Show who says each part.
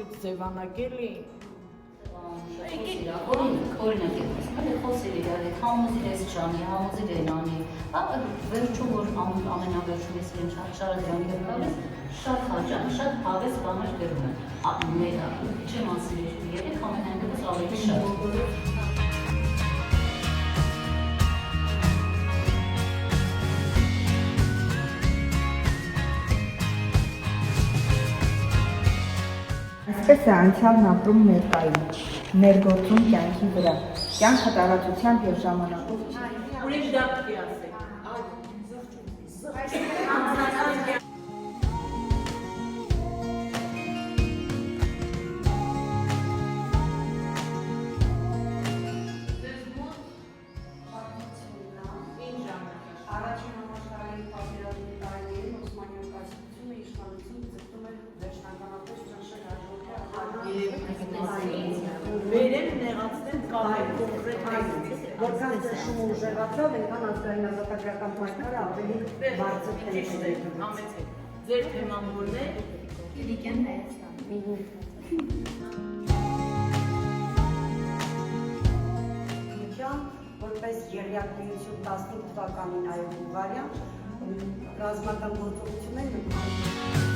Speaker 1: Ուրիշ ձևանակել էին։
Speaker 2: Օրինակ է խոսել իրար հետ, համոզիր ես ճանի, համոզիր են անի, վերջում որ ամենավերջում ես իրեն շարադրանի հետ տալիս, շատ հաճան, շատ հավես բաներ գրում են, չեմ ասել երեք ամենայնպես ավելի շատ։
Speaker 3: Այսպես է անցյալն ապրում ներկայում, ներգործում կյանքի վրա, կյանքը տարածությամբ և ժամանակով չի։
Speaker 1: Ուրիշ դեպքի ասեք։
Speaker 4: Առաջին համաշխարհային պատերազմի տարիներին Օսմանյան կայսրությունը իշխանություն ձգտում էր վերջնականապես ճնշել
Speaker 1: Վերել նեղացնեն կահել կոնկրետ
Speaker 4: որքան ճնշումը ուժեղացավ, այնքան ազգային ազատագրական պայքարը ավելի բարձր
Speaker 1: ճիշտ է, համեցեք։ Ձեր թեման որն է։
Speaker 2: Լիգեն
Speaker 4: Հայաստան։ Որպես երյակնություն 15 թվականին այո Բուլղարիա ռազմական գործողություններ